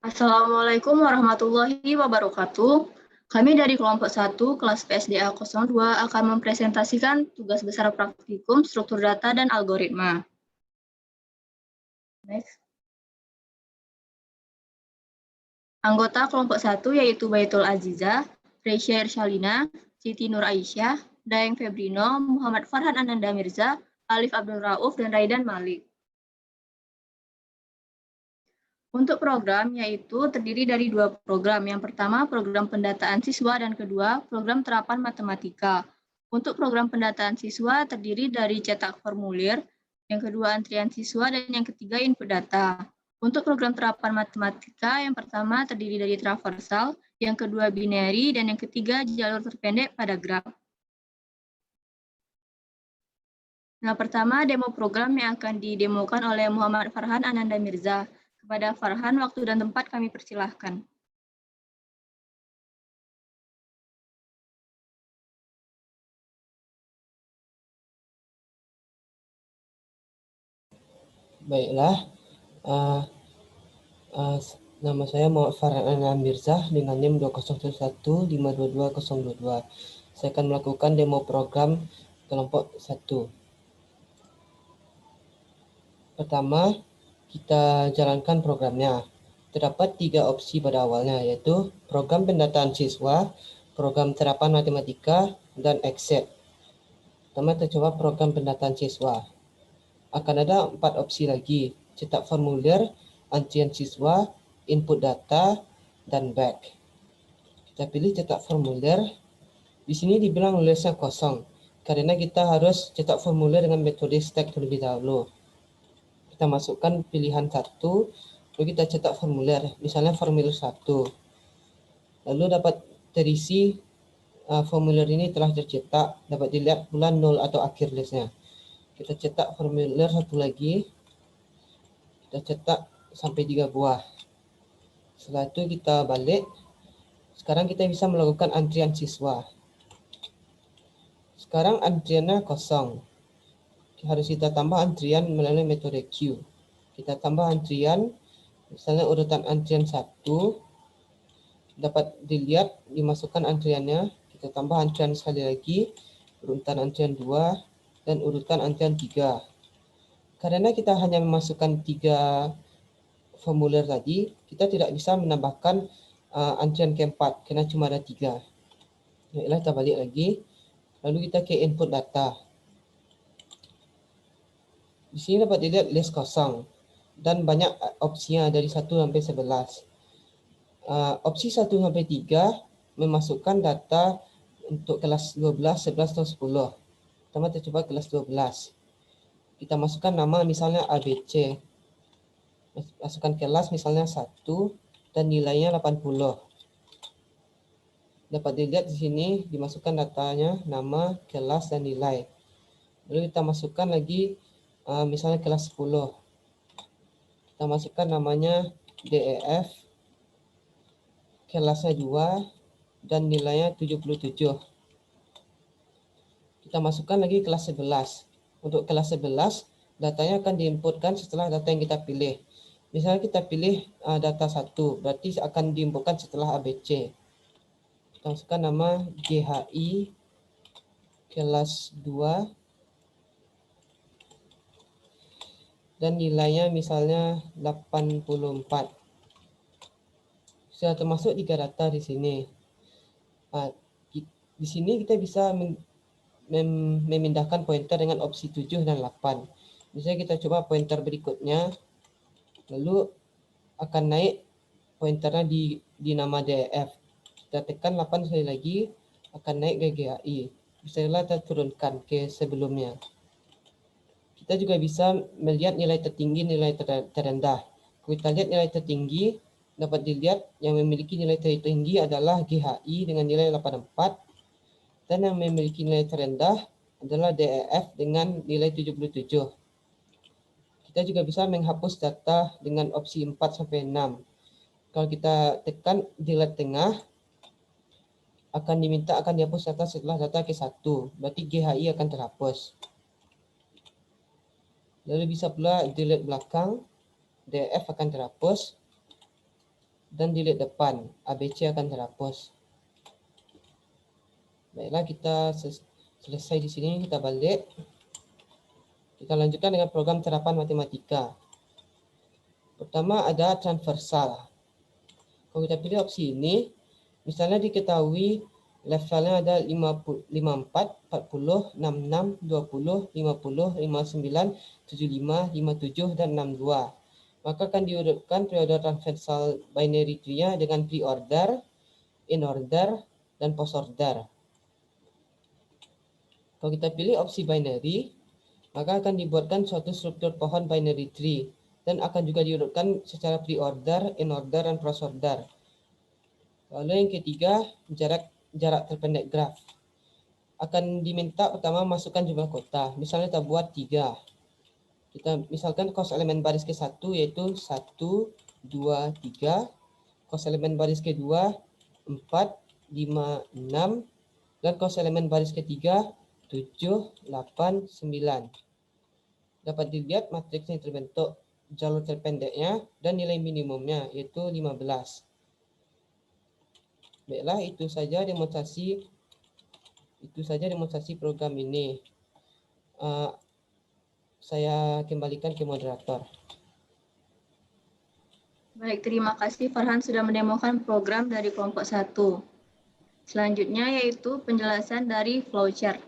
Assalamualaikum warahmatullahi wabarakatuh. Kami dari kelompok 1 kelas PSDA 02 akan mempresentasikan tugas besar praktikum struktur data dan algoritma. Next. Anggota kelompok 1 yaitu Baitul Aziza, Reysya Irshalina, Siti Nur Aisyah, Daeng Febrino, Muhammad Farhan Ananda Mirza, Alif Abdul Rauf, dan Raidan Malik. Untuk program yaitu terdiri dari 2 program. Yang pertama program pendataan siswa dan kedua program terapan matematika. Untuk program pendataan siswa terdiri dari cetak formulir, yang kedua antrian siswa, dan yang ketiga input data. Untuk program terapan matematika yang pertama terdiri dari traversal, yang kedua binary, dan yang ketiga jalur terpendek pada graf. Nah, pertama demo program yang akan didemokan oleh Muhammad Farhan Ananda Mirza. Kepada Farhan, waktu dan tempat kami persilahkan. Baiklah, nama saya Muhammad Farhan Ananda Mirza dengan NIM 201152222. Saya akan melakukan demo program kelompok 1. Pertama, kita jalankan programnya. Terdapat 3 opsi pada awalnya, yaitu program pendataan siswa, program terapan matematika, dan Excel. Pertama, kita coba program pendataan siswa. Akan ada 4 opsi lagi, cetak formulir, antrian siswa, input data, dan back. Kita pilih cetak formulir. Di sini dibilang nulisnya kosong, karena kita harus cetak formulir dengan metode stack terlebih dahulu. Kita masukkan pilihan 1, lalu kita cetak formulir, misalnya formulir 1. Lalu dapat terisi formulir ini telah tercetak, dapat dilihat pula nol atau akhir listnya. Kita cetak formulir 1 lagi, kita cetak sampai 3 buah. Setelah itu kita balik. Sekarang kita bisa melakukan antrian siswa. Sekarang antriannya kosong. Harus kita tambah antrian melalui metode queue. Kita tambah antrian, misalnya urutan antrian 1, dapat dilihat dimasukkan antriannya. Kita tambah antrian sekali lagi, urutan antrian 2, dan urutan antrian 3. Karena kita hanya memasukkan 3 formulir tadi, kita tidak bisa menambahkan antrian keempat, karena cuma ada 3. Baiklah, kita balik lagi. Lalu kita ke input data. Di sini dapat dilihat list kosong dan banyak opsinya dari 1 sampai 11. Opsi 1 sampai 3 memasukkan data untuk kelas 12, 11, atau 10. Pertama kita coba kelas 12. Kita masukkan nama misalnya ABC. Masukkan kelas misalnya 1 dan nilainya 80. Dapat dilihat di sini dimasukkan datanya, nama, kelas, dan nilai. Lalu kita masukkan lagi misalnya kelas 10. Kita masukkan namanya DEF, kelasnya 2, dan nilainya 77. Kita masukkan lagi kelas 11. Untuk kelas 11, datanya akan diinputkan setelah data yang kita pilih. Misalnya kita pilih data 1, berarti akan diinputkan setelah ABC. Kita masukkan nama GHI, kelas 2, dan nilainya misalnya 84. Sudah termasuk 3 data di sini. Di sini kita bisa memindahkan pointer dengan opsi 7 dan 8. Misalnya kita coba pointer berikutnya, lalu akan naik pointernya di nama DEF. Kita tekan 8 sekali lagi, akan naik ke GHI. Misalnya kita turunkan ke sebelumnya. Kita juga bisa melihat nilai tertinggi, nilai terendah. Kalau kita lihat nilai tertinggi, dapat dilihat yang memiliki nilai tertinggi adalah GHI dengan nilai 84, dan yang memiliki nilai terendah adalah DEF dengan nilai 77. Kita juga bisa menghapus data dengan opsi 4-6. Kalau kita tekan delete tengah, akan dihapus data setelah data ke 1, berarti GHI akan terhapus. Lalu bisa pula delete belakang, DEF akan terhapus. dan delete depan. ABC akan terhapus. Baiklah, kita selesai di sini, kita balik. Kita lanjutkan dengan program terapan matematika. Pertama ada transversal. Kalau kita pilih opsi ini, misalnya diketahui levelnya ada 54, 40, 66, 20, 50, 59, 75, 57, dan 62. Maka akan diurutkan periode transversal binary tree-nya dengan pre-order, in-order, dan post-order. Kalau kita pilih opsi binary, maka akan dibuatkan suatu struktur pohon binary tree dan akan juga diurutkan secara pre-order, in-order, dan post-order. Lalu yang ketiga, jarak terpendek graf. Akan diminta pertama masukkan jumlah kota. Misalnya kita buat 3. Kita misalkan kos elemen baris ke-1 yaitu 1, 2, 3. Kos elemen baris ke-2, 4, 5, 6. Dan kos elemen baris ke-3, 7, 8, 9. Dapat dilihat matriks yang terbentuk jalur terpendeknya dan nilai minimumnya yaitu 15. Baiklah, itu saja demonstrasi program ini. Saya kembalikan ke moderator. Baik, terima kasih Farhan sudah mendemokan program dari kelompok 1. Selanjutnya yaitu penjelasan dari flowchart.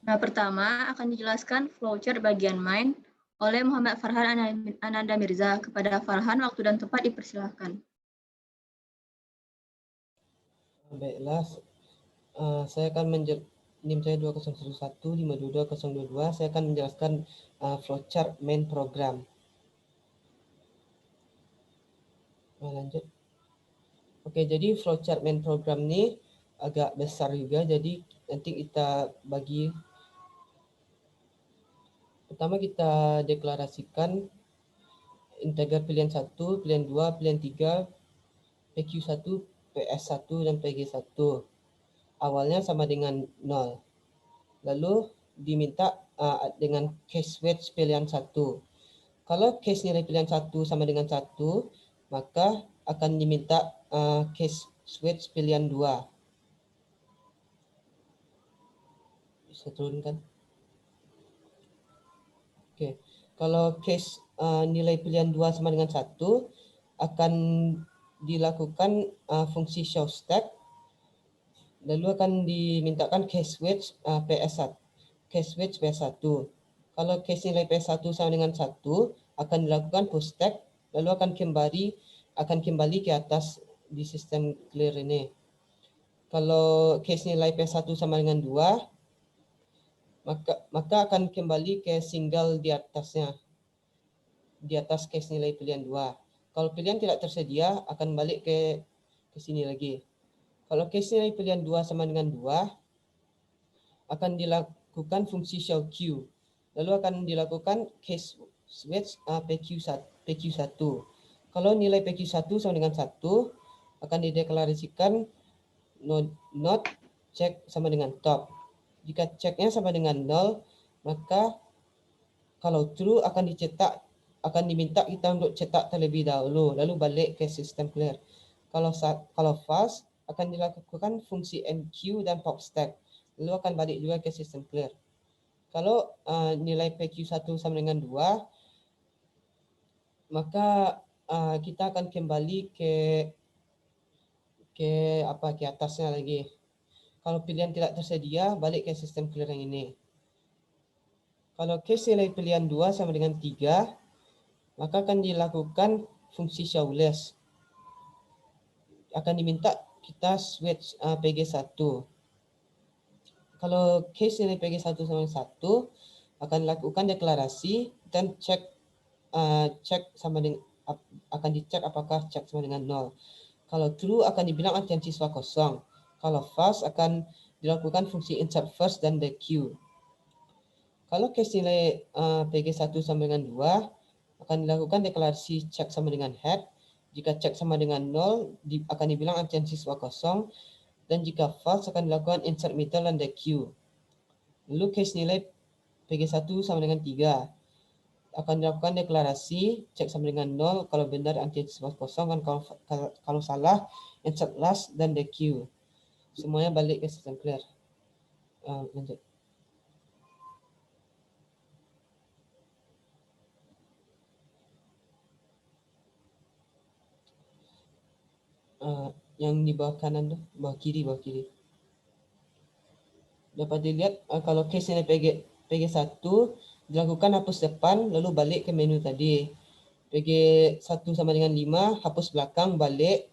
Nah, pertama akan dijelaskan flowchart bagian main oleh Muhammad Farhan Ananda Mirza. Kepada Farhan, waktu dan tempat dipersilahkan. Baiklah, saya akan NIM saya 2011 522 saya akan menjelaskan flowchart main program. Lanjut. Oke, jadi flowchart main program ini agak besar juga, jadi nanti kita bagi. Pertama kita deklarasikan integer pilihan 1, pilihan 2, pilihan 3, PQ1, PS1, dan PG1. Awalnya sama dengan 0. Lalu diminta dengan case weight pilihan 1. Kalau case nilai pilihan 1 sama dengan 1, maka akan diminta case weight pilihan 2. Bisa turunkan. Oke. Kalau case nilai pilihan 2 sama dengan 1, akan dilakukan fungsi show stack, lalu akan dimintakan case weight PS1, case weight PS1. Kalau case nilai PS1 sama dengan 1, akan dilakukan push stack, lalu akan kembali ke atas di sistem clear ini. Kalau case nilai PS1 sama dengan 2, maka akan kembali ke single di atasnya, di atas case nilai pilihan 2. Kalau pilihan tidak tersedia, akan balik ke sini lagi. Kalau case nilai pilihan 2 sama dengan 2, akan dilakukan fungsi show Q. Lalu akan dilakukan case switch PQ1. Kalau nilai PQ1 sama dengan 1, akan dideklarasikan not check sama dengan top. Jika checknya sama dengan 0, maka kalau true akan diminta kita untuk cetak terlebih dahulu, lalu balik ke sistem clear. Kalau false, akan dilakukan fungsi MQ dan pop stack, lalu akan balik juga ke sistem clear. Kalau nilai PQ1 sama dengan 2, maka kita akan kembali ke atasnya lagi. Kalau pilihan tidak tersedia, balik ke sistem clear yang ini. Kalau case nilai pilihan 2 sama dengan 3, maka akan dilakukan fungsi showless. Akan diminta kita switch PG1. Kalau case nilai PG1 sama dengan 1, akan dilakukan deklarasi dan cek sama dengan, akan dicek apakah cek sama dengan 0. Kalau true akan dibilang absen siswa kosong. Kalau false akan dilakukan fungsi insert first dan back queue. Kalau case nilai PG1 sama dengan 2, akan dilakukan deklarasi cek sama dengan head. Jika cek sama dengan 0, akan dibilang absen siswa kosong. Dan jika false akan dilakukan insert middle dan back queue. Lalu case nilai PG1 sama dengan 3. Akan dilakukan deklarasi, cek sama dengan 0, kalau benar antitesa kosong, kan kalau salah, insert last, dan dequeue. Semuanya balik ke sistem clear. Lanjut. Yang di bawah kanan tuh, bawah kiri. Dapat dilihat kalau case ini PG1 dilakukan hapus depan lalu balik ke menu tadi. PG1 sama dengan 5 hapus belakang balik.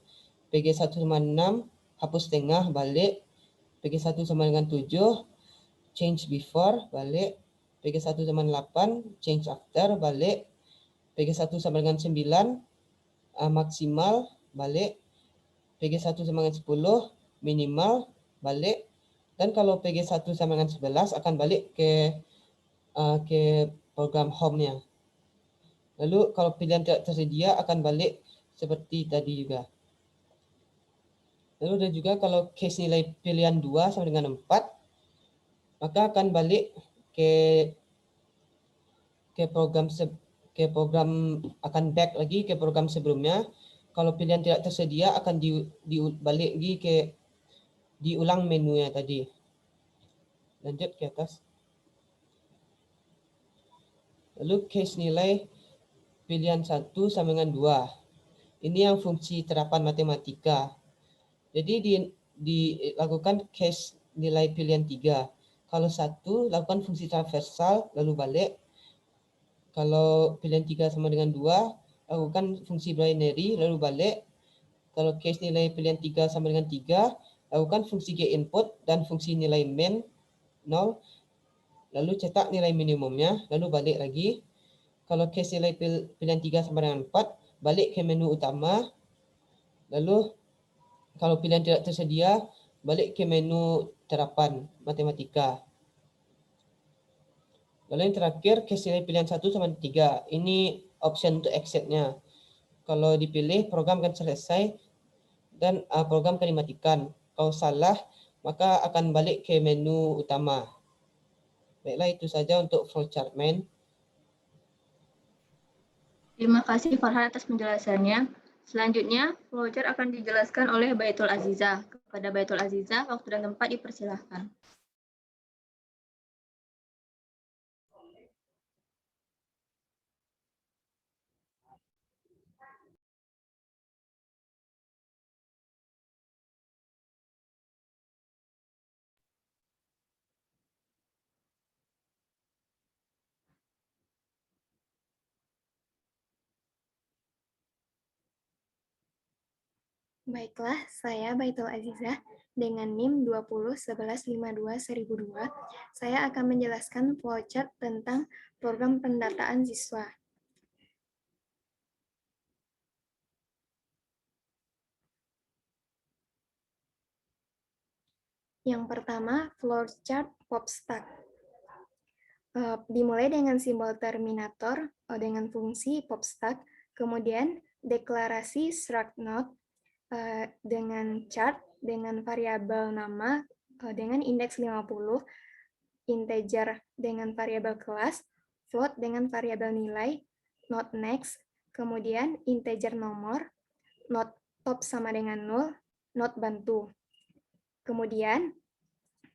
PG1 sama 6 hapus tengah balik. PG1 sama dengan 7 change before balik. PG1 sama 8 change after balik. PG1 sama dengan 9 maksimal balik. PG1 sama dengan 10 minimal balik. Dan kalau PG1 sama dengan 11 akan balik ke program home-nya. Lalu kalau pilihan tidak tersedia akan balik seperti tadi juga. Lalu ada juga kalau case nilai pilihan 2 sama dengan 4, maka akan balik ke program akan back lagi ke program sebelumnya. Kalau pilihan tidak tersedia akan dibalik lagi ke diulang menunya tadi. Lanjut ke atas. Lalu case nilai pilihan 1 sama dengan 2. Ini yang fungsi terapan matematika. Jadi dilakukan case nilai pilihan 3. Kalau 1 lakukan fungsi transversal lalu balik. Kalau pilihan 3 sama dengan 2 lakukan fungsi binary lalu balik. Kalau case nilai pilihan 3 sama dengan 3 lakukan fungsi get input dan fungsi nilai main 0. Lalu cetak nilai minimumnya lalu balik lagi. Kalau case nilai pilihan 3 sama dengan 4 balik ke menu utama. Lalu kalau pilihan tidak tersedia balik ke menu terapan matematika. Lalu yang terakhir case nilai pilihan 1 sama 3. Ini option untuk exit-nya. Kalau dipilih program akan selesai dan program akan dimatikan. Kalau salah maka akan balik ke menu utama. Baiklah, itu saja untuk flowchart main. Terima kasih Farhan atas penjelasannya. Selanjutnya, flowchart akan dijelaskan oleh Baitul Azizah. Kepada Baitul Azizah, waktu dan tempat dipersilahkan. Baiklah, saya Baitul Azizah dengan NIM 201152-1002. Saya akan menjelaskan flowchart tentang program pendataan siswa. Yang pertama, flowchart PopStack. Dimulai dengan simbol terminator dengan fungsi PopStack, kemudian deklarasi struct node dengan chart dengan variabel nama dengan indeks 50, integer dengan variabel kelas, float dengan variabel nilai, not next, kemudian integer nomor, not top sama dengan 0, not bantu. Kemudian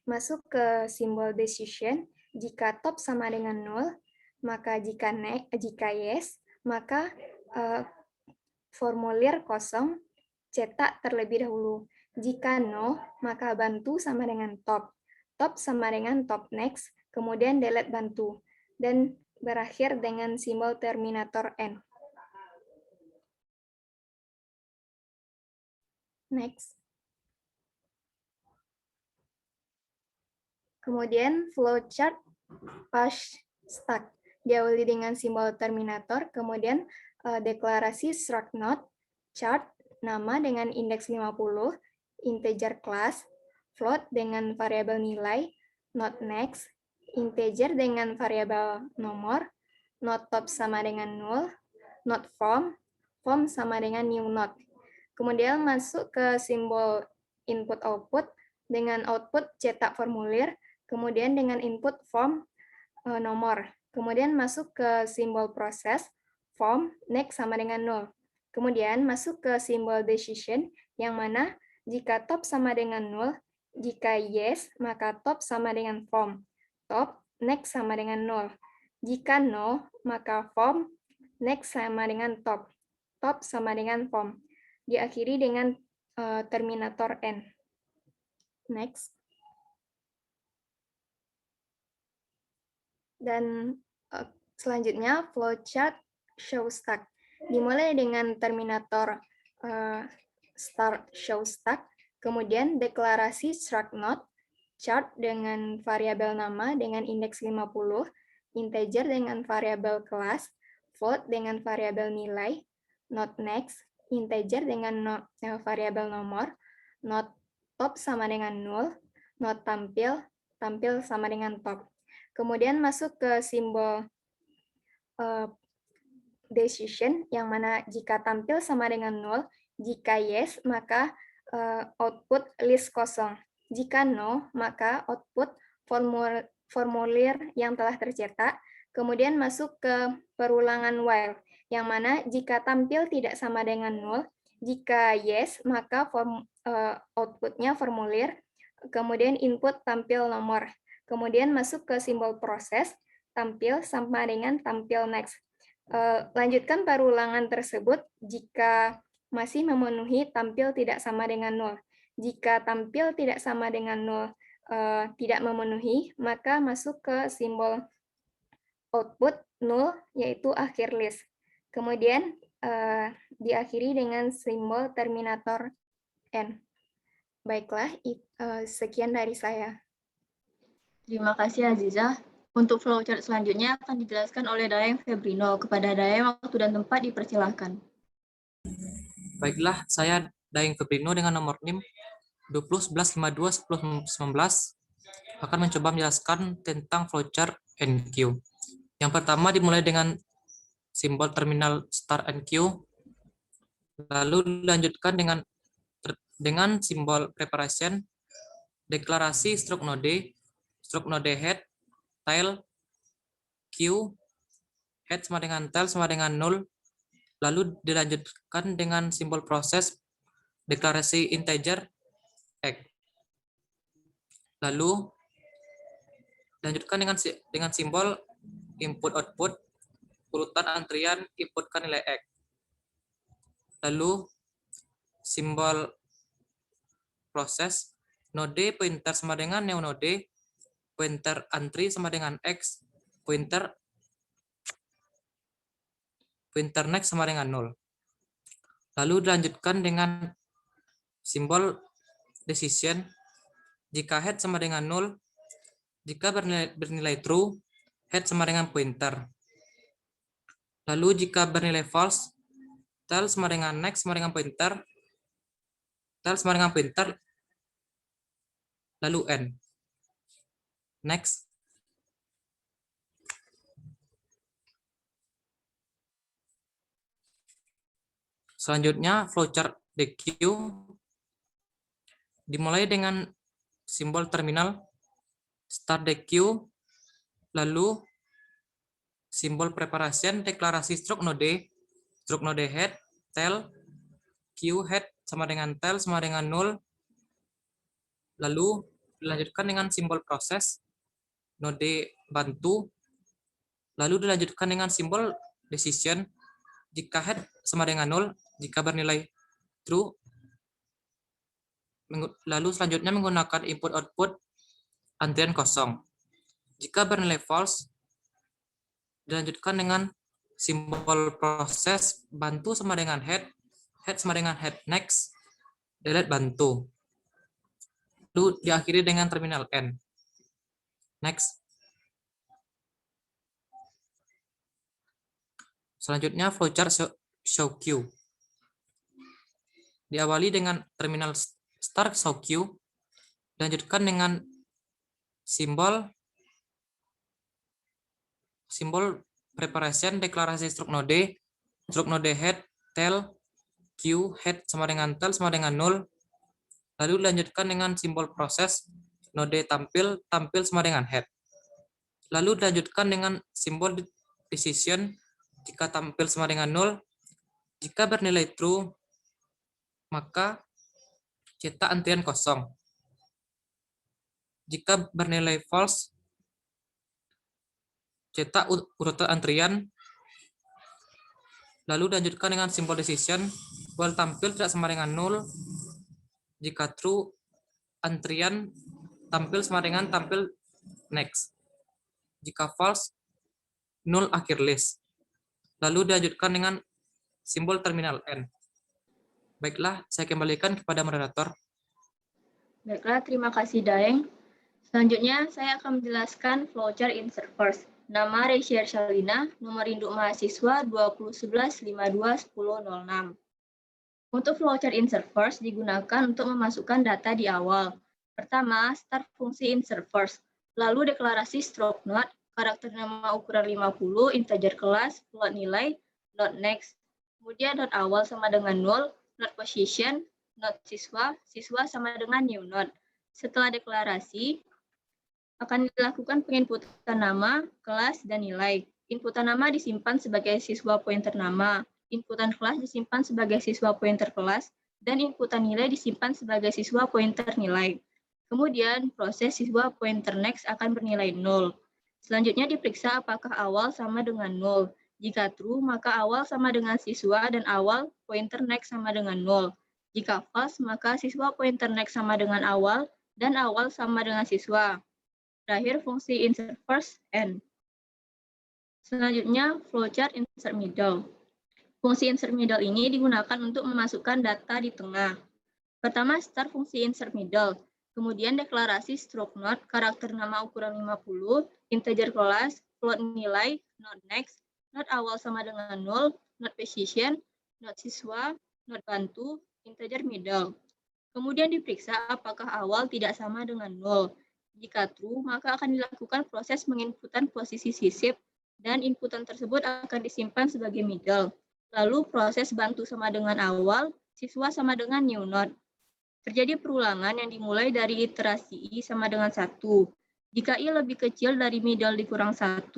masuk ke simbol decision, jika top sama dengan 0, maka jika yes, maka formulir kosong cetak terlebih dahulu. Jika no, maka bantu sama dengan top. Top sama dengan top next, kemudian delete bantu. Dan berakhir dengan simbol terminator N. Next. Kemudian flowchart push stack. Diawali dengan simbol terminator, kemudian deklarasi struct node, chart, nama dengan indeks 50, integer class, float dengan variabel nilai, not next, integer dengan variabel nomor, not top sama dengan 0, not form, form sama dengan new not. Kemudian masuk ke simbol input-output, dengan output cetak formulir, kemudian dengan input form nomor. Kemudian masuk ke simbol proses, form, next sama dengan 0. Kemudian masuk ke simbol decision, yang mana jika top sama dengan 0, jika yes, maka top sama dengan form. Top, next sama dengan 0. Jika no, maka form, next sama dengan top. Top sama dengan form. Diakhiri dengan terminator N. Next. Dan selanjutnya flowchart show stack. Dimulai dengan terminator start show stack, kemudian deklarasi struct node, chart dengan variabel nama dengan indeks 50, integer dengan variabel kelas, float dengan variabel nilai, not next, integer dengan variabel nomor, not top sama dengan 0, not tampil, tampil sama dengan top. Kemudian masuk ke simbol decision, yang mana jika tampil sama dengan 0, jika yes, maka output list kosong. Jika no, maka output formulir yang telah tercetak. Kemudian masuk ke perulangan while, yang mana jika tampil tidak sama dengan 0, jika yes, maka outputnya formulir, kemudian input tampil nomor. Kemudian masuk ke simbol proses, tampil sama dengan tampil next. Lanjutkan perulangan tersebut jika masih memenuhi tampil tidak sama dengan 0. Jika tampil tidak sama dengan 0 tidak memenuhi, maka masuk ke simbol output 0, yaitu akhir list. Kemudian diakhiri dengan simbol terminator N. Baiklah, sekian dari saya. Terima kasih Azizah. Untuk flowchart selanjutnya akan dijelaskan oleh Daeng Febrino. Kepada Daeng, waktu dan tempat dipersilahkan. Baiklah, saya Daeng Febrino dengan nomor NIM 2011521019 akan mencoba menjelaskan tentang flowchart NQ. Yang pertama dimulai dengan simbol terminal start NQ, lalu dilanjutkan dengan simbol preparation, deklarasi struct node head, tail, Q, head sama dengan tail sama dengan 0, lalu dilanjutkan dengan simbol proses, deklarasi integer, X. Lalu dilanjutkan dengan simbol input-output, urutan antrian, inputkan nilai X. Lalu simbol proses, node pointer sama dengan new node, pointer antri sama dengan X, pointer next sama dengan 0. Lalu dilanjutkan dengan simbol decision, jika head sama dengan 0, jika bernilai true, head sama dengan pointer. Lalu jika bernilai false, tail sama dengan next sama dengan pointer, tail sama dengan pointer, lalu N. Next. Selanjutnya flowchart DQ dimulai dengan simbol terminal start DQ, lalu simbol preparation, deklarasi struct node head, tail, Q head sama dengan tail sama dengan 0, lalu dilanjutkan dengan simbol proses, node bantu, lalu dilanjutkan dengan simbol decision, jika head sama dengan 0, jika bernilai true, lalu selanjutnya menggunakan input-output antrian kosong. Jika bernilai false, dilanjutkan dengan simbol proses, bantu sama dengan head sama dengan head next, delete bantu. Lalu diakhiri dengan terminal N. Next. Selanjutnya flowchart show Q. Diawali dengan terminal start show Q, dilanjutkan dengan simbol preparation, deklarasi struct node head, tail, Q head sama dengan tail sama dengan 0, lalu dilanjutkan dengan simbol proses, node tampil sama dengan head. Lalu dilanjutkan dengan simbol decision jika tampil sama dengan 0. Jika bernilai true, maka cetak antrian kosong. Jika bernilai false, cetak urutan antrian. Lalu dilanjutkan dengan simbol decision. While tampil tidak sama dengan 0. Jika true, antrian tampil sama dengan tampil next. Jika false, 0 akhir list. Lalu dilanjutkan dengan simbol terminal N. Baiklah, saya kembalikan kepada moderator. Baiklah, terima kasih Daeng. Selanjutnya, saya akan menjelaskan flowchart insert first. Nama Reisya Shalina, nomor induk mahasiswa 2011-52-1006. Untuk flowchart insert first digunakan untuk memasukkan data di awal. Pertama, start fungsi insert first, lalu deklarasi stroke note, karakter nama ukuran 50, integer kelas, float nilai, not next. Kemudian not awal sama dengan 0, not position, not siswa, siswa sama dengan new not. Setelah deklarasi, akan dilakukan penginputan nama, kelas, dan nilai. Inputan nama disimpan sebagai siswa pointer nama, inputan kelas disimpan sebagai siswa pointer kelas, dan inputan nilai disimpan sebagai siswa pointer nilai. Kemudian, proses siswa pointer next akan bernilai 0. Selanjutnya diperiksa apakah awal sama dengan 0. Jika true, maka awal sama dengan siswa dan awal pointer next sama dengan 0. Jika false, maka siswa pointer next sama dengan awal dan awal sama dengan siswa. Terakhir, fungsi insert first N. Selanjutnya, flowchart insert middle. Fungsi insert middle ini digunakan untuk memasukkan data di tengah. Pertama, start fungsi insert middle. Kemudian deklarasi stroke note, karakter nama ukuran 50, integer kelas, float nilai, not next, not awal sama dengan 0, not position, not siswa, not bantu, integer middle. Kemudian diperiksa apakah awal tidak sama dengan 0. Jika true, maka akan dilakukan proses menginputan posisi sisip dan inputan tersebut akan disimpan sebagai middle. Lalu proses bantu sama dengan awal, siswa sama dengan new not. Terjadi perulangan yang dimulai dari iterasi I sama dengan 1. Jika I lebih kecil dari middle dikurang 1,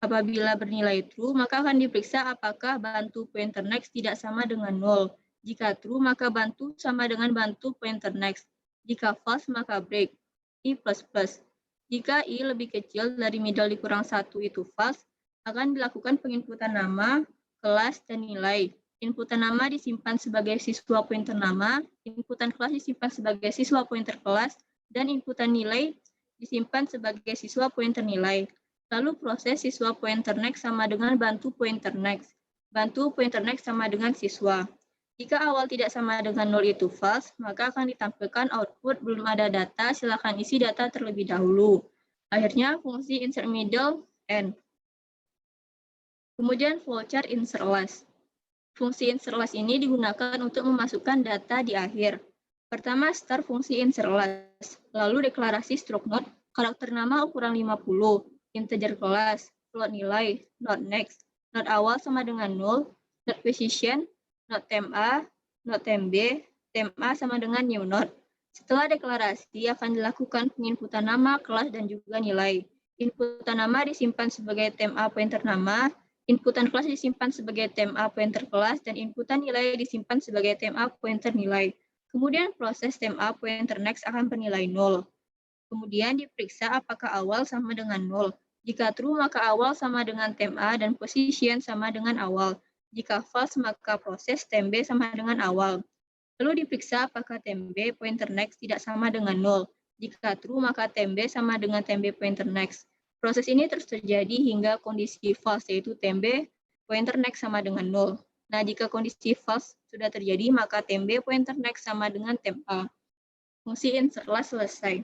apabila bernilai true, maka akan diperiksa apakah bantu pointer next tidak sama dengan 0. Jika true, maka bantu sama dengan bantu pointer next. Jika false, maka break. I++. Jika I lebih kecil dari middle dikurang 1 itu false, akan dilakukan penginputan nama, kelas, dan nilai. Inputan nama disimpan sebagai siswa pointer nama, inputan kelas disimpan sebagai siswa pointer kelas, dan inputan nilai disimpan sebagai siswa pointer nilai. Lalu proses siswa pointer next sama dengan bantu pointer next. Bantu pointer next sama dengan siswa. Jika awal tidak sama dengan 0 itu false, maka akan ditampilkan output belum ada data, silakan isi data terlebih dahulu. Akhirnya fungsi insert middle N. Kemudian flowchart insert last. Fungsi insert last ini digunakan untuk memasukkan data di akhir. Pertama, start fungsi insert last, lalu deklarasi stroke note, karakter nama ukuran 50, integer kelas, float nilai, not next, not awal sama dengan 0, not position, not temp A, not temp B, temp A sama dengan new not. Setelah deklarasi akan dilakukan penginputan nama, kelas, dan juga nilai. Inputan nama disimpan sebagai temp A pointer nama, inputan kelas disimpan sebagai temp A pointer kelas, dan inputan nilai disimpan sebagai temp A pointer nilai. Kemudian proses temp A pointer next akan bernilai 0. Kemudian diperiksa apakah awal sama dengan 0. Jika true, maka awal sama dengan temp A dan position sama dengan awal. Jika false, maka proses temp B sama dengan awal. Lalu diperiksa apakah temp B pointer next tidak sama dengan 0. Jika true, maka temp B sama dengan temp B pointer next. Proses ini terus terjadi hingga kondisi false, yaitu temp B pointer next sama dengan 0. Nah, jika kondisi false sudah terjadi, maka temp B pointer next sama dengan temp A. Fungsi insert last selesai.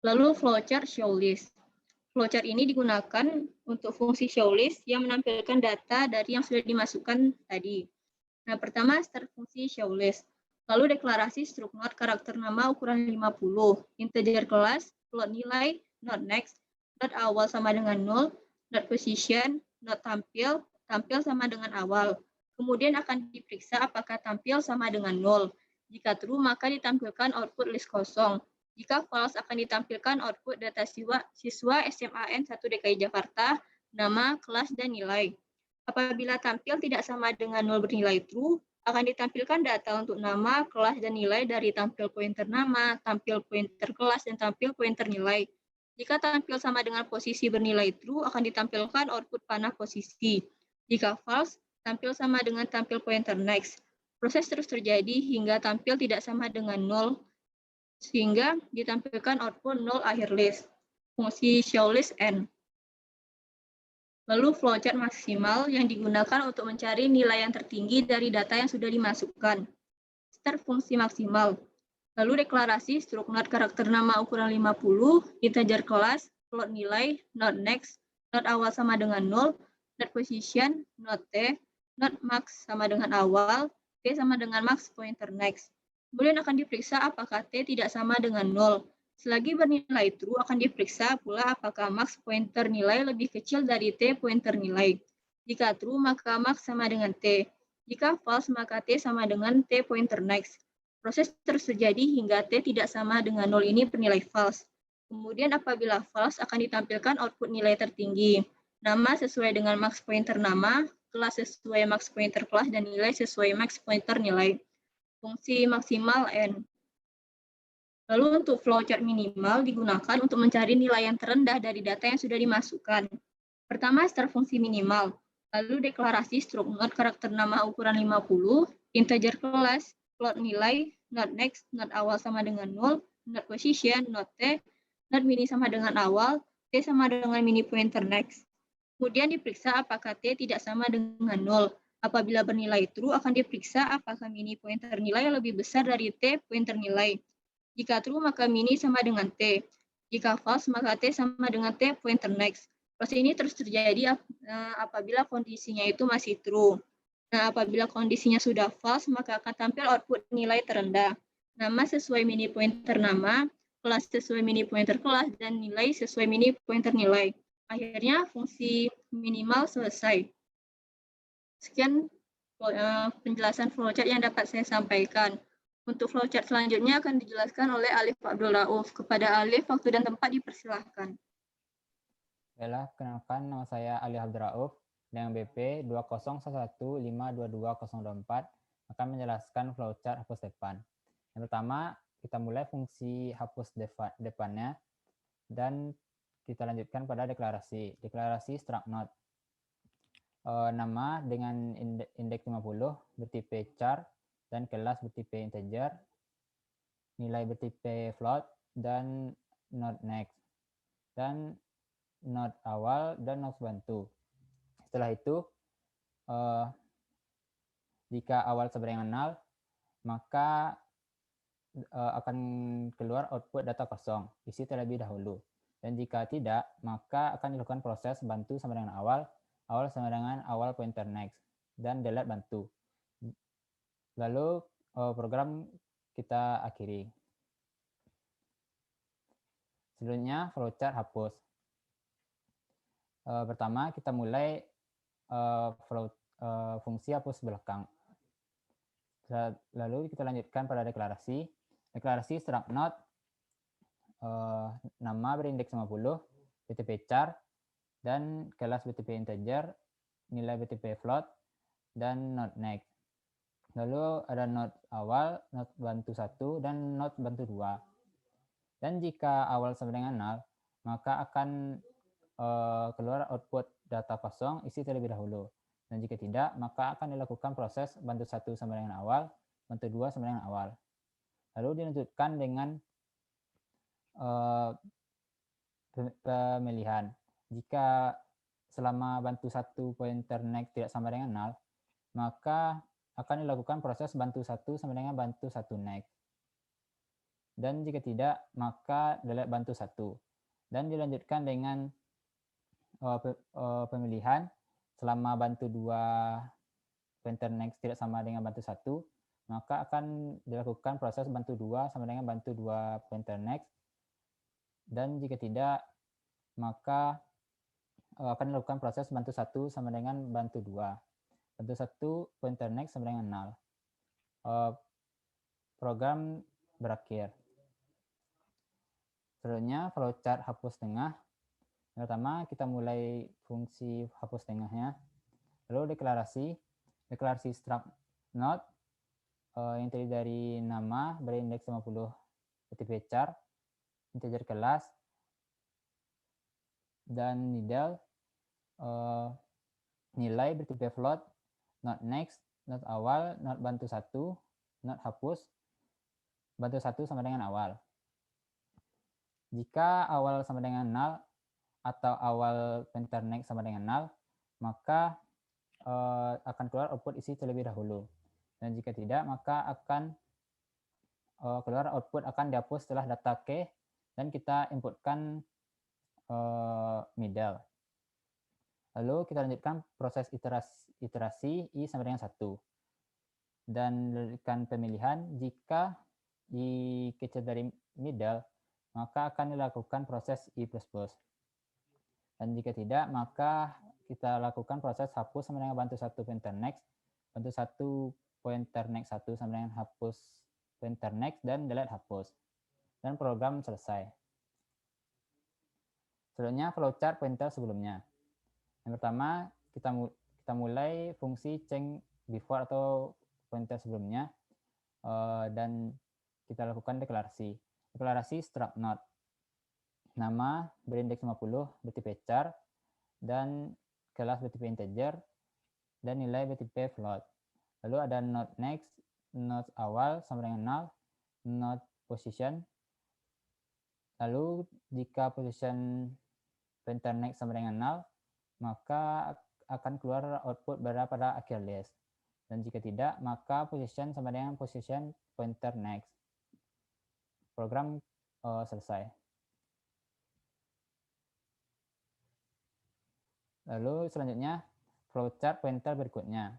Lalu flowchart show list. Flowchart ini digunakan untuk fungsi show list yang menampilkan data dari yang sudah dimasukkan tadi. Nah, pertama start fungsi show list. Lalu deklarasi stroke note, karakter nama ukuran 50, integer kelas, float nilai, not next, not awal sama dengan 0, not position, not tampil, tampil sama dengan awal. Kemudian akan diperiksa apakah tampil sama dengan 0. Jika true, maka ditampilkan output list kosong. Jika false akan ditampilkan output data siswa SMAN 1 DKI Jakarta, nama, kelas, dan nilai. Apabila tampil tidak sama dengan 0 bernilai true, akan ditampilkan data untuk nama, kelas, dan nilai dari tampil pointer nama, tampil pointer kelas, dan tampil pointer nilai. Jika tampil sama dengan posisi bernilai true, akan ditampilkan output panah posisi. Jika false, tampil sama dengan tampil pointer next. Proses terus terjadi hingga tampil tidak sama dengan 0, sehingga ditampilkan output 0 akhir list. Fungsi showList N. Lalu flowchart maksimal yang digunakan untuk mencari nilai yang tertinggi dari data yang sudah dimasukkan. Start fungsi maksimal. Lalu deklarasi struk not karakter nama ukuran 50, integer kelas, float nilai, not next, not awal sama dengan 0, not position, not t, not max sama dengan awal, t sama dengan max pointer next. Kemudian akan diperiksa apakah t tidak sama dengan 0. Selagi bernilai true, akan diperiksa pula apakah max pointer nilai lebih kecil dari t pointer nilai. Jika true, maka max sama dengan t. Jika false, maka t sama dengan t pointer next. Proses terus terjadi hingga t tidak sama dengan 0 ini bernilai false. Kemudian apabila false, akan ditampilkan output nilai tertinggi. Nama sesuai dengan max pointer nama, kelas sesuai max pointer kelas, dan nilai sesuai max pointer nilai. Fungsi maksimal N. Lalu untuk flowchart minimal digunakan untuk mencari nilai yang terendah dari data yang sudah dimasukkan. Pertama, start fungsi minimal. Lalu deklarasi struk not karakter nama ukuran 50, integer kelas, float nilai, not next, not awal sama dengan 0, not position, not t, not mini sama dengan awal, t sama dengan mini pointer next. Kemudian diperiksa apakah t tidak sama dengan 0. Apabila bernilai true, akan diperiksa apakah mini pointer nilai lebih besar dari t pointer nilai. Jika true, maka mini sama dengan t. Jika false, maka t sama dengan t pointer next. Proses ini terus terjadi apabila kondisinya itu masih true. Nah, apabila kondisinya sudah false, maka akan tampil output nilai terendah. Nama sesuai mini pointer nama, kelas sesuai mini pointer kelas, dan nilai sesuai mini pointer nilai. Akhirnya fungsi minimal selesai. Sekian penjelasan flowchart yang dapat saya sampaikan. Untuk flowchart selanjutnya akan dijelaskan oleh Alif Abdul Rauf. Kepada Alif, waktu dan tempat dipersilahkan. Baiklah, kenalkan nama saya Alif Abdul Rauf dengan BP 20115222024 akan menjelaskan flowchart hapus depan. Yang pertama, kita mulai fungsi hapus depannya dan kita lanjutkan pada deklarasi. Deklarasi struct not. Nama dengan indeks 50 bertipe char dan kelas bertipe integer, nilai bertipe float dan not next, dan not awal dan not bantu. Setelah itu, jika awal sama dengan 0, maka akan keluar output data kosong, isi terlebih dahulu. Dan jika tidak, maka akan dilakukan proses bantu sama dengan awal sama dengan awal pointer next, dan delete bantu. Lalu program kita akhiri. Selanjutnya flowchart hapus. Pertama kita mulai fungsi hapus belakang. Lalu kita lanjutkan pada deklarasi. Deklarasi struct not, nama berindeks 50, BTP char, dan kelas BTP integer, nilai BTP float, dan not next. Lalu ada not awal, not bantu 1, dan not bantu 2. Dan jika awal sama dengan 0, maka akan keluar output data kosong isi terlebih dahulu. Dan jika tidak, maka akan dilakukan proses bantu 1 sama dengan awal, bantu 2 sama dengan awal. Lalu dilanjutkan dengan pemilihan. Jika selama bantu 1 pointer next tidak sama dengan 0, maka akan dilakukan proses bantu 1 sama dengan bantu 1 next. Dan jika tidak, maka delete bantu 1. Dan dilanjutkan dengan pemilihan. Selama bantu 2 pointer next tidak sama dengan bantu 1, maka akan dilakukan proses bantu 2 sama dengan bantu 2 pointer next. Dan jika tidak, maka akan dilakukan proses bantu 1 sama dengan bantu 2. Bantu 1 pointer next sama dengan 0. Program berakhir. Selanjutnya flowchart hapus tengah. Yang pertama kita mulai fungsi hapus tengahnya. Lalu deklarasi struct node yang terdiri dari nama berindeks 50 btp char, integer kelas, dan middle nilai btp float, not next, not awal, not bantu 1, not hapus, bantu 1 sama dengan awal. Jika awal sama dengan null atau awal pointer next sama dengan 0, maka akan keluar output isi terlebih dahulu. Dan jika tidak, maka akan keluar output akan dihapus setelah data key dan kita inputkan middle. Lalu kita lanjutkan proses iterasi i sama dengan 1. Dan lanjutkan pemilihan. Jika di capture dari middle, maka akan dilakukan proses i++. Dan jika tidak, maka kita lakukan proses hapus sama dengan bantu 1 pointer next, bantu 1 pointer next 1 sama dengan hapus pointer next, dan delete hapus. Dan program selesai. Selanjutnya flowchart pointer sebelumnya. Yang pertama, kita mulai fungsi change before atau pointer sebelumnya, dan kita lakukan deklarasi. Deklarasi struct node. Nama berindeks 50 btp char, dan kelas btp integer, dan nilai btp float. Lalu ada not next, not awal sama dengan 0, not position. Lalu jika position pointer next sama dengan 0, maka akan keluar output berada pada akhir list. Dan jika tidak, maka position sama dengan position pointer next. Program selesai. Lalu selanjutnya flowchart pointer berikutnya.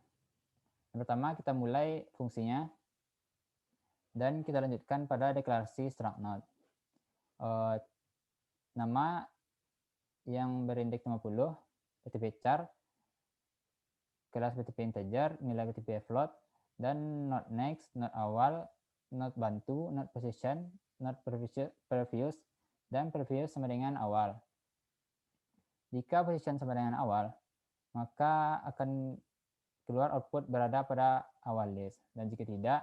Yang pertama kita mulai fungsinya dan kita lanjutkan pada deklarasi struct node. Nama yang berindeks 50 btp char, kelas btp integer, nilai btp float, dan not next, not awal, not bantu, not position, not previous, dan previous sama dengan awal. Jika position sama dengan awal, maka akan keluar output berada pada awal list. Dan jika tidak,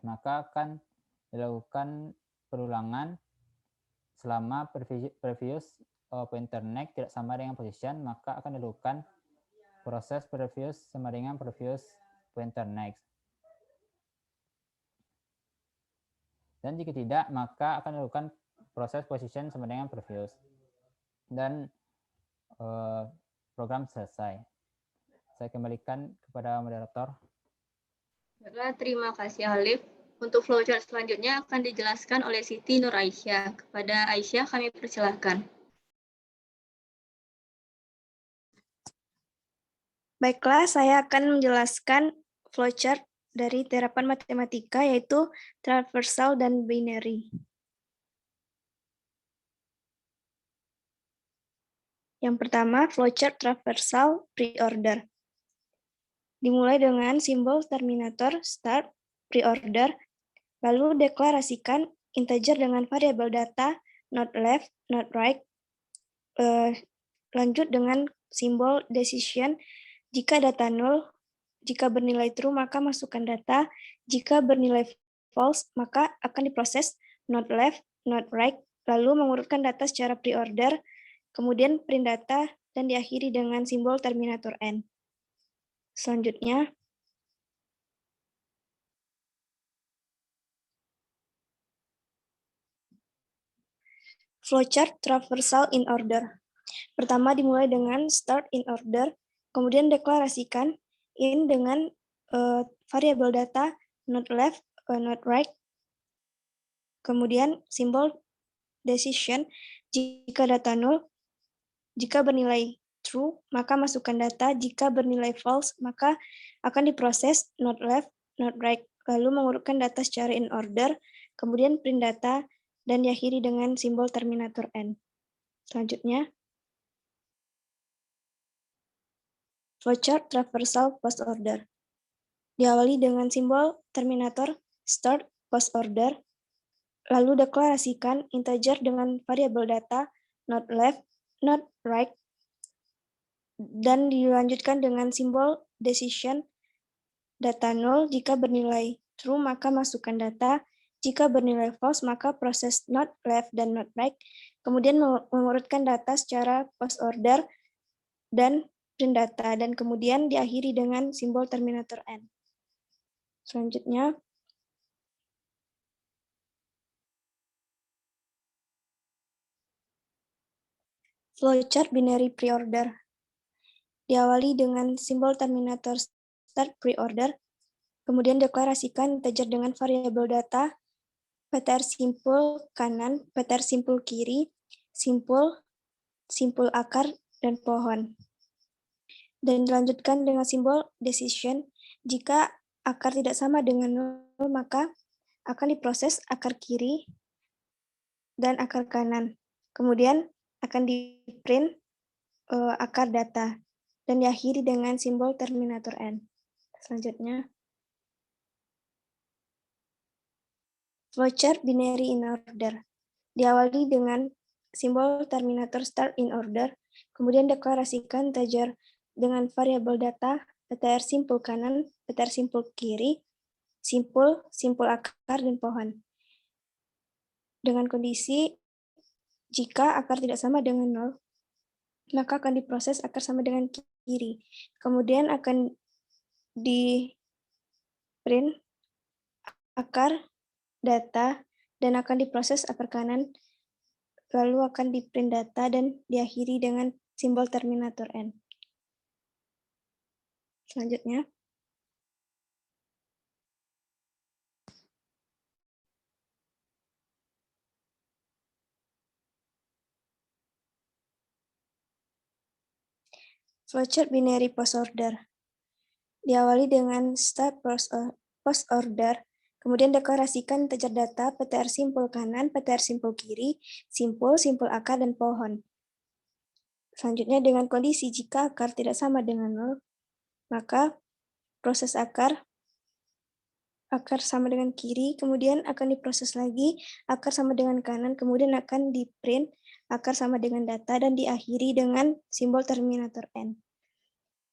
maka akan dilakukan perulangan selama previous pointer next tidak sama dengan position, maka akan dilakukan proses previous sama dengan previous pointer next. Dan jika tidak, maka akan dilakukan proses position sama dengan previous. Dan program selesai. Saya kembalikan kepada moderator. Baiklah, terima kasih Alif. Untuk flowchart selanjutnya akan dijelaskan oleh Siti Nur Aisyah. Kepada Aisyah kami persilahkan. Baiklah, saya akan menjelaskan flowchart dari terapan matematika, yaitu transversal dan binary. Yang pertama, flowchart transversal preorder. Dimulai dengan simbol terminator start preorder, lalu deklarasikan integer dengan variabel data not left, not right. Lanjut dengan simbol decision. Jika data null, jika bernilai true maka masukkan data, jika bernilai false maka akan diproses not left, not right, lalu mengurutkan data secara preorder, kemudian print data, dan diakhiri dengan simbol terminator n. Selanjutnya, flowchart transversal in order. Pertama dimulai dengan start in order, kemudian deklarasikan in dengan variabel data not left, not right, kemudian simbol decision. Jika data null, jika bernilai true, maka masukkan data. Jika bernilai false, maka akan diproses not left, not right, lalu mengurutkan data secara in order, kemudian print data, dan diakhiri dengan simbol terminator n. Selanjutnya, flowchart transversal post order. Diawali dengan simbol terminator start post order, Lalu deklarasikan integer dengan variabel data, not left, not right, dan dilanjutkan dengan simbol decision data null. Jika bernilai true, maka masukkan data. Jika bernilai false, maka proses not left dan not right. Kemudian mengurutkan data secara post order dan print data, dan kemudian diakhiri dengan simbol terminator n. Selanjutnya, flowchart binary preorder. Diawali dengan simbol terminator start preorder, kemudian deklarasikan integer dengan variabel data, ptr simpul kanan, ptr simpul kiri, simpul, simpul akar, dan pohon. Dan dilanjutkan dengan simbol decision. Jika akar tidak sama dengan 0, maka akan diproses akar kiri dan akar kanan. Kemudian akan di-print akar data dan diakhiri dengan simbol terminator n. Selanjutnya, flowchart binary in order. Diawali dengan simbol terminator start in order, kemudian deklarasikan integer dengan variabel data, ptr simpul kanan, ptr simpul kiri, simpul, simpul akar, dan pohon. Dengan kondisi jika akar tidak sama dengan 0, maka akan diproses akar sama dengan kiri. Kemudian akan di-print akar data dan akan diproses akar kanan, lalu akan di-print data dan diakhiri dengan simbol terminator n. Selanjutnya, flowchart binary post order. Diawali dengan start post order, kemudian deklarasikan integer data, ptr simpul kanan, ptr simpul kiri, simpul, simpul akar, dan pohon. Selanjutnya, dengan kondisi jika akar tidak sama dengan 0, maka proses akar sama dengan kiri, kemudian akan diproses lagi, akar sama dengan kanan, kemudian akan di-print akar sama dengan data, dan diakhiri dengan simbol terminator n.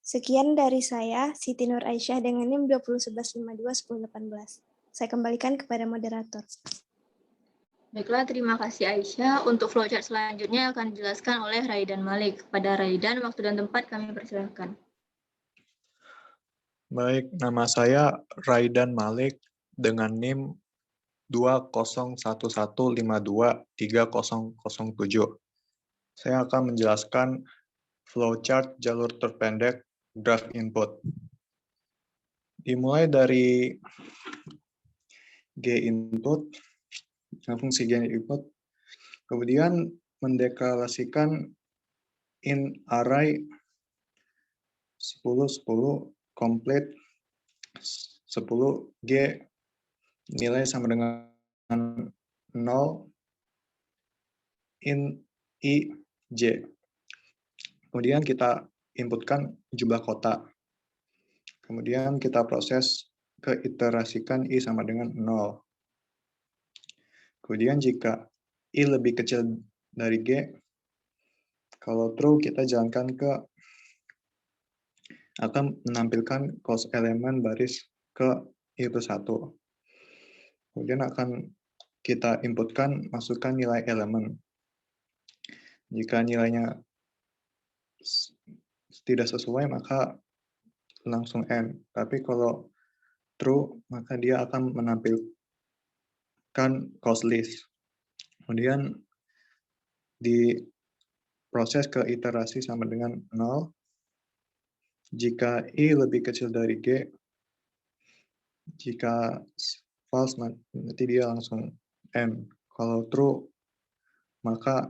Sekian dari saya, Siti Nur Aisyah dengan NIM 2011521018. Saya kembalikan kepada moderator. Baiklah, terima kasih Aisyah. Untuk flowchart selanjutnya akan dijelaskan oleh Raidan Malik. Kepada Raidan, waktu dan tempat kami persilahkan. Baik, nama saya Raidan Malik dengan NIM 2011523007. Saya akan menjelaskan flowchart jalur terpendek graph input. Dimulai dari G input, fungsi G input, kemudian mendeklarasikan in array 10 complete 10 G nilai sama dengan 0 in I J. Kemudian kita inputkan jumlah kotak. Kemudian kita proses keiterasikan I sama dengan 0. Kemudian jika I lebih kecil dari G, kalau true kita jalankan ke akan menampilkan close elemen baris ke I+1. Kemudian akan kita inputkan, masukkan nilai elemen. Jika nilainya tidak sesuai, maka langsung N. Tapi kalau true, maka dia akan menampilkan close list. Kemudian diproses ke iterasi sama dengan 0. Jika I lebih kecil dari G, jika false, nanti dia langsung N. Kalau true, maka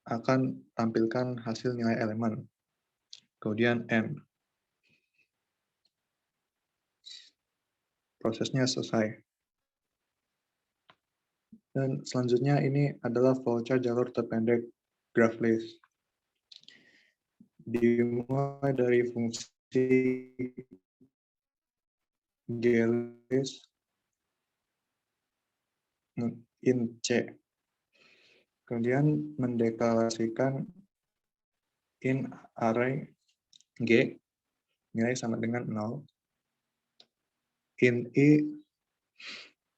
akan tampilkan hasil nilai elemen. Kemudian N. Prosesnya selesai. Dan selanjutnya ini adalah flowchart jalur terpendek graph list. Dimulai dari fungsi glist, int C. Kemudian mendeklarasikan int array G nilai sama dengan 0. Int I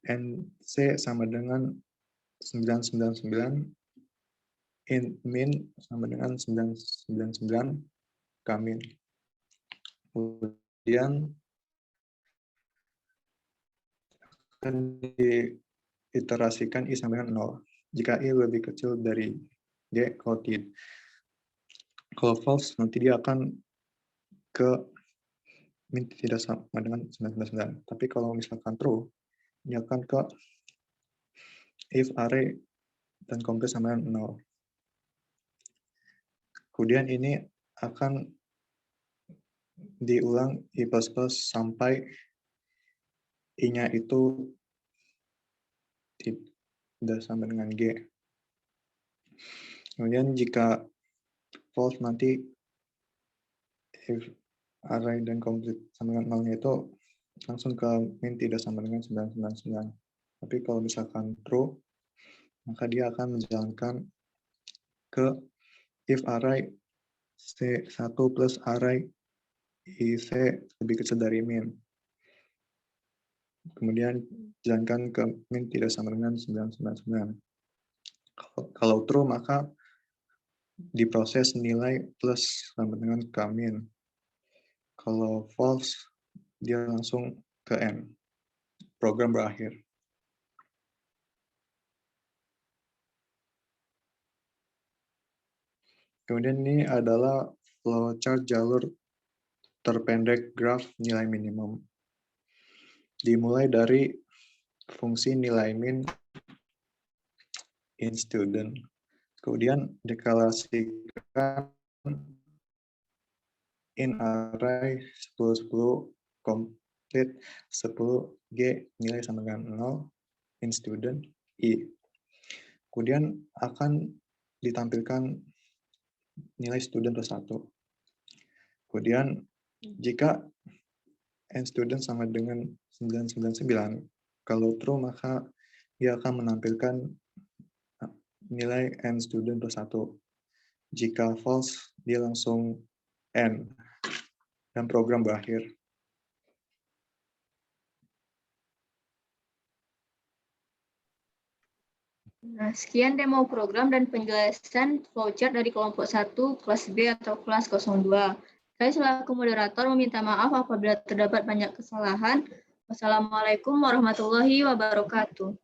and C sama dengan 999. Int min sama dengan 999 kamin. Kemudian akan diiterasikan I sama dengan 0. Jika I lebih kecil dari G, kalau false nanti dia akan ke min tidak sama dengan 999. Tapi kalau misalkan true, dia akan ke if array dan compare sama dengan 0. Kemudian ini akan diulang I++ sampai I-nya itu tidak sama dengan G. Kemudian jika false nanti if array dan complete sama dengan 0-nya itu langsung ke min tidak sama dengan 999. Tapi kalau misalkan true, maka dia akan menjalankan ke if array C1 plus array IC lebih kecil dari min. Kemudian jalankan ke min tidak sama dengan 999. Kalau true, maka diproses nilai plus sama dengan k min. Kalau false, dia langsung ke N. Program berakhir. Kemudian ini adalah flowchart jalur terpendek graf nilai minimum. Dimulai dari fungsi nilai min in student. Kemudian deklarasikan in array 10 complete 10 G nilai sama dengan 0 in student I. Kemudian akan ditampilkan nilai student plus 1. Kemudian jika n student sama dengan 999, kalau true maka dia akan menampilkan nilai n student plus 1. Jika false, dia langsung n. Dan program berakhir. Nah, sekian demo program dan penjelasan flowchart dari kelompok 1, kelas B atau kelas 02. Saya selaku moderator meminta maaf apabila terdapat banyak kesalahan. Wassalamualaikum warahmatullahi wabarakatuh.